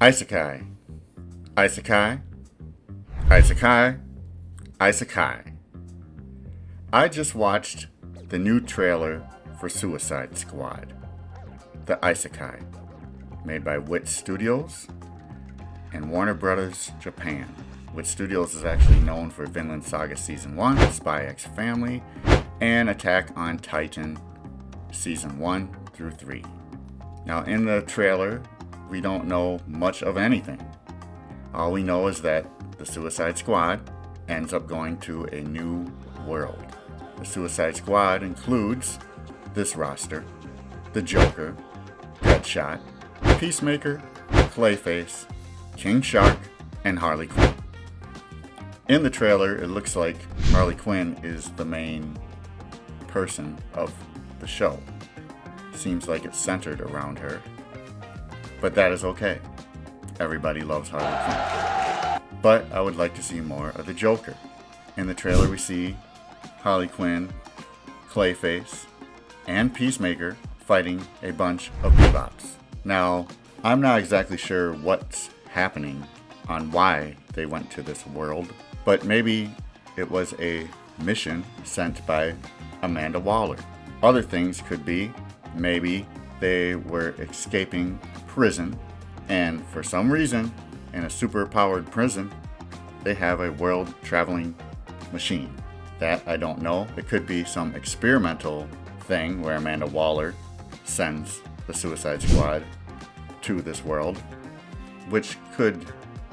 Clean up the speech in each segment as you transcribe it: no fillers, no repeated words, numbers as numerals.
Isekai. Isekai. Isekai. Isekai. I just watched the new trailer for Suicide Squad, the Isekai, made by WIT Studios and Warner Brothers Japan. WIT Studios is actually known for Vinland Saga Season 1, Spy X Family, and Attack on Titan Season 1 through 3. Now in the trailer, we don't know much of anything. All we know is that the Suicide Squad ends up going to a new world. The Suicide Squad includes this roster: the Joker, Deadshot, Peacemaker, Clayface, King Shark, and Harley Quinn. In the trailer, it looks like Harley Quinn is the main person of the show. Seems like it's centered around her, but that is okay. Everybody loves Harley Quinn. But I would like to see more of the Joker. In the trailer, we see Harley Quinn, Clayface, and Peacemaker fighting a bunch of bebops. Now, I'm not exactly sure what's happening on why they went to this world, but maybe it was a mission sent by Amanda Waller. Other things could be maybe they were escaping prison, and for some reason, in a super-powered prison, they have a world-traveling machine. That I don't know. It could be some experimental thing where Amanda Waller sends the Suicide Squad to this world, which could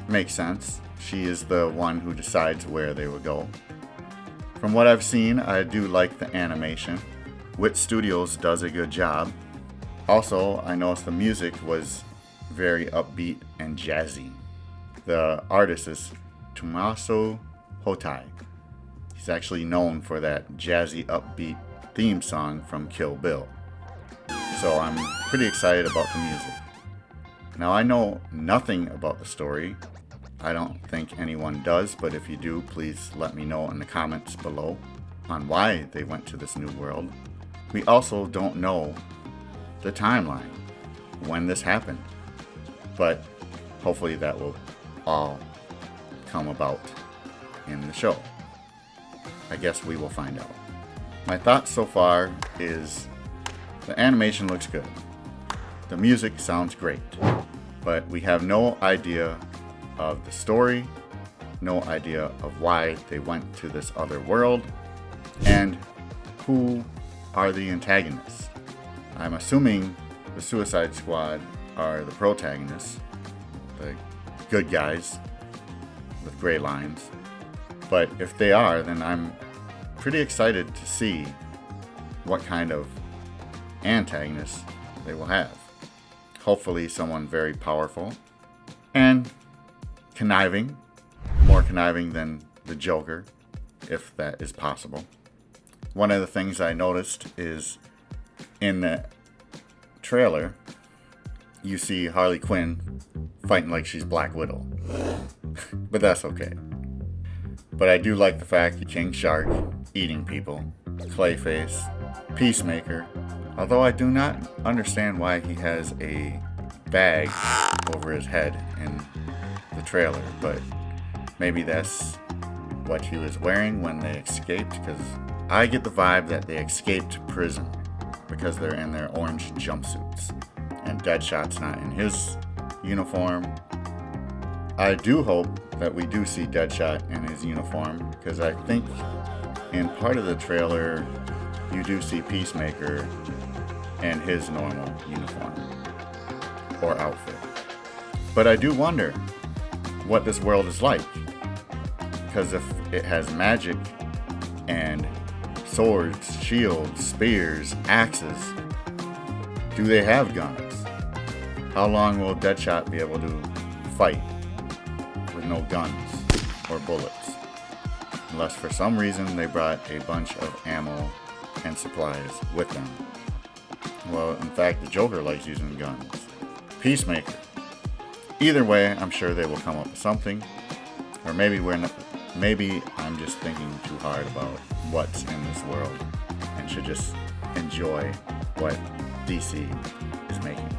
make sense. She is the one who decides where they will go. From what I've seen, I do like the animation. WIT Studios does a good job. Also, I noticed the music was very upbeat and jazzy. The artist is Tommaso Hotai. He's actually known for that jazzy upbeat theme song from Kill Bill. So I'm pretty excited about the music. Now I know nothing about the story. I don't think anyone does, but if you do, please let me know in the comments below on why they went to this new world. We also don't know the timeline, when this happened, but hopefully that will all come about in the show. I guess we will find out. My thoughts so far is the animation looks good. The music sounds great, but we have no idea of the story, no idea of why they went to this other world, and who are the antagonists. I'm assuming the Suicide Squad are the protagonists, the good guys with gray lines. But if they are, then I'm pretty excited to see what kind of antagonists they will have. Hopefully someone very powerful and conniving, more conniving than the Joker, if that is possible. One of the things I noticed is in the trailer, you see Harley Quinn fighting like she's Black Widow. But that's okay. But I do like the fact that King Shark eating people, Clayface, Peacemaker, although I do not understand why he has a bag over his head in the trailer, but maybe that's what he was wearing when they escaped, because I get the vibe that they escaped prison because they're in their orange jumpsuits and Deadshot's not in his uniform. I do hope that we do see Deadshot in his uniform, because I think in part of the trailer you do see Peacemaker in his normal uniform or outfit. But I do wonder what this world is like, because if it has magic and swords, shields, spears, axes, do they have guns? How long will Deadshot be able to fight with no guns or bullets? Unless for some reason they brought a bunch of ammo and supplies with them. Well, in fact, the Joker likes using guns. Peacemaker. Either way, I'm sure they will come up with something. Or maybe maybe I'm just thinking too hard about what's in this world and should just enjoy what DC is making.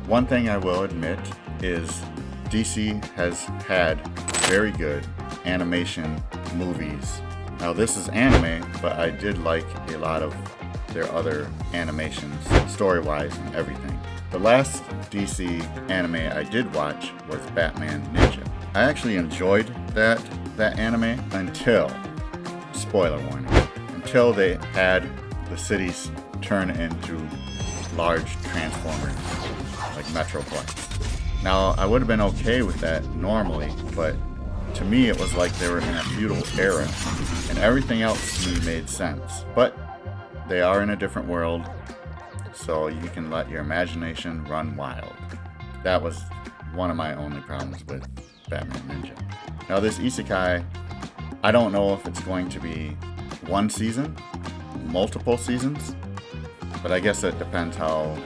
One thing I will admit is DC has had very good animation movies. Now this is anime, but I did like a lot of their other animations, story-wise and everything. The last DC anime I did watch was Batman Ninja. I actually enjoyed that anime until, spoiler warning, until they had the cities turn into large transformers, like Metroplex. Now, I would have been okay with that normally, but to me it was like they were in a feudal era, and everything else to me made sense. But they are in a different world, so you can let your imagination run wild. That was one of my only problems with Batman Ninja. Now this isekai, I don't know if it's going to be one season, multiple seasons, but I guess it depends how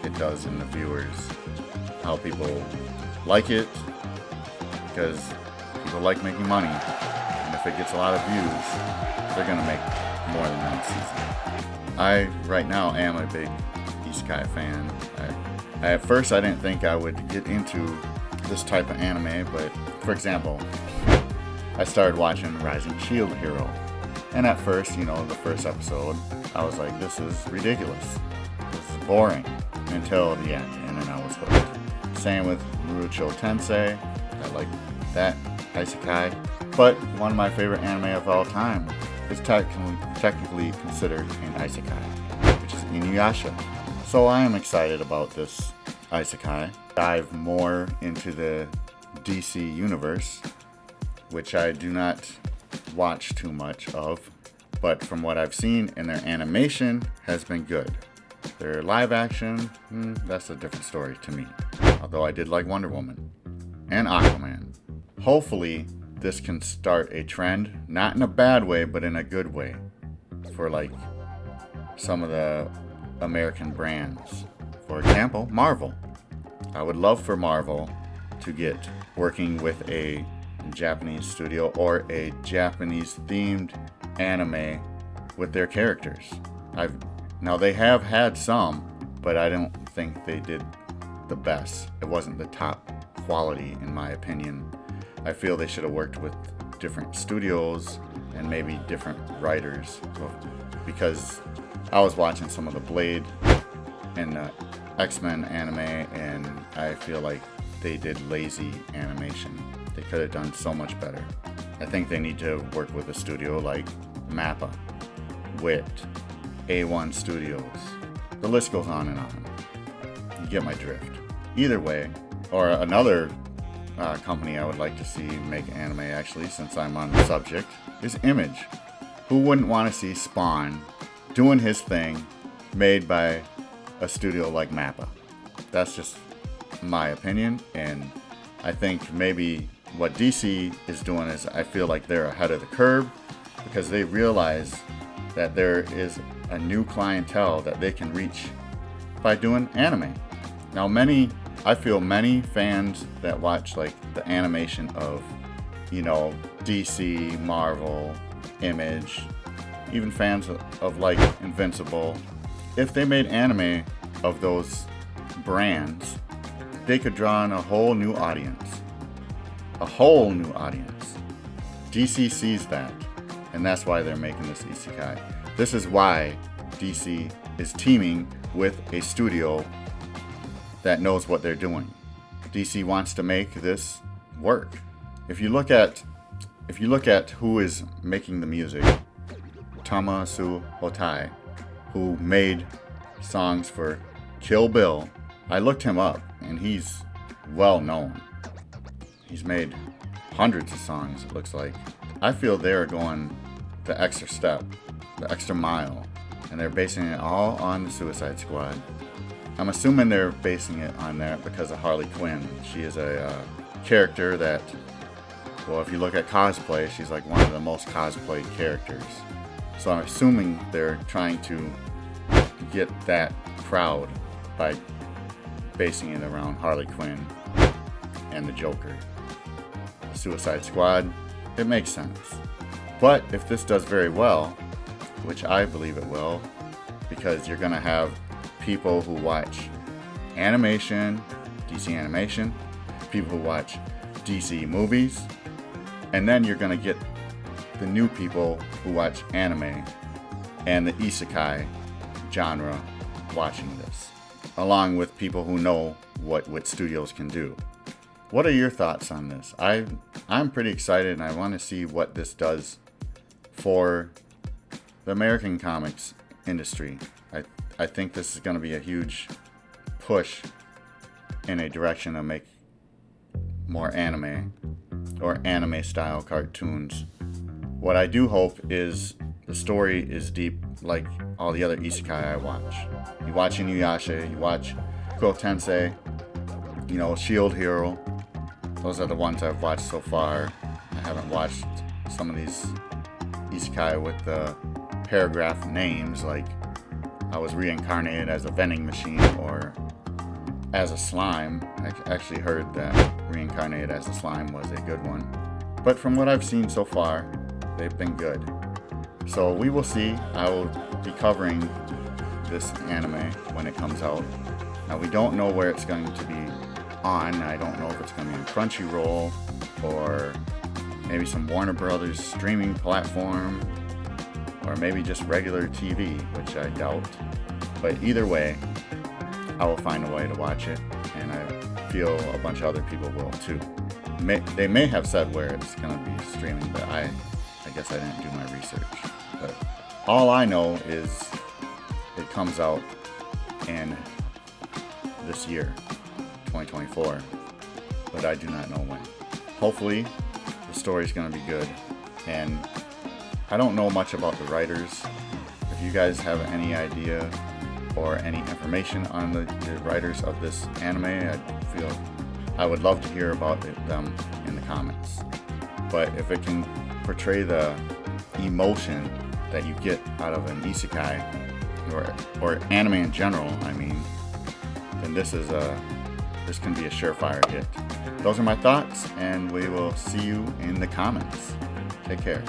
it does in the viewers, how people like it, because people like making money, and if it gets a lot of views, they're gonna make more than one season. I, right now, am a big Isekai fan. At first I didn't think I would get into this type of anime, but for example, I started watching Rising Shield Hero, and at first, the first episode, I was like, this is ridiculous, this is boring, until the end, and then I was hooked. Same with Murocho Tensei, I like that Isekai, but one of my favorite anime of all time is technically considered an Isekai, which is Inuyasha. So I am excited about this Isekai. Dive more into the DC universe, which I do not watch too much of, but from what I've seen, and their animation has been good. Their live action, that's a different story to me. Although I did like Wonder Woman and Aquaman. Hopefully this can start a trend, not in a bad way, but in a good way, for like some of the American brands. For example, Marvel. I would love for Marvel to get working with a Japanese studio or a Japanese themed anime with their characters. Now they have had some, but I don't think they did the best. It wasn't the top quality in my opinion. I feel they should have worked with different studios and maybe different writers, because I was watching some of the Blade and X-Men anime, and I feel like they did lazy animation. They could have done so much better. I think they need to work with a studio like MAPPA, WIT, A1 Studios. The list goes on and on. You get my drift. Either way, or another company I would like to see make anime, actually, since I'm on the subject, is Image. Who wouldn't want to see Spawn doing his thing made by a studio like MAPPA? That's just my opinion, and I think maybe what DC is doing is, I feel like they're ahead of the curve, because they realize that there is a new clientele that they can reach by doing anime. Now I feel many fans that watch like the animation of, DC, Marvel, Image, even fans of like Invincible, if they made anime of those brands, they could draw in a whole new audience. A whole new audience. DC sees that, and that's why they're making this isekai. This is why DC is teaming with a studio that knows what they're doing. DC wants to make this work. If you look at who is making the music, Tamasu Hotai, who made songs for Kill Bill, I looked him up, and he's well known. He's made hundreds of songs, it looks like. I feel they're going the extra step, the extra mile, and they're basing it all on the Suicide Squad. I'm assuming they're basing it on that because of Harley Quinn. She is a character that, well, if you look at cosplay, she's like one of the most cosplayed characters. So I'm assuming they're trying to get that crowd by basing it around Harley Quinn and the Joker. Suicide Squad, it makes sense. But if this does very well, which I believe it will, because you're going to have people who watch animation, DC animation, people who watch DC movies, and then you're going to get the new people who watch anime and the isekai genre watching this, along with people who know what WIT Studios can do. What are your thoughts on this? I'm pretty excited, and I want to see what this does for the American comics industry. I think this is going to be a huge push in a direction to make more anime or anime style cartoons. What I do hope is the story is deep like all the other isekai I watch. You watch Inuyasha, you watch Tensei, you know, Shield Hero. Those are the ones I've watched so far. I haven't watched some of these isekai with the paragraph names, like I was reincarnated as a vending machine or as a slime. I actually heard that reincarnated as a slime was a good one. But from what I've seen so far, they've been good. So we will see. I will be covering this anime when it comes out. Now we don't know where it's going to be on. I don't know if it's going to be on Crunchyroll or maybe some Warner Brothers streaming platform or maybe just regular TV, which I doubt. But either way, I will find a way to watch it, and I feel a bunch of other people will too. They may have said where it's going to be streaming, but I guess I didn't do my research. But all I know is it comes out in this year, 2024, but I do not know when. Hopefully, the story's going to be good, and I don't know much about the writers. If you guys have any idea or any information on the writers of this anime, I would love to hear about them in the comments. But if it can portray the emotion that you get out of an isekai or anime in general, I mean, then this can be a surefire hit. Those are my thoughts, and we will see you in the comments. Take care.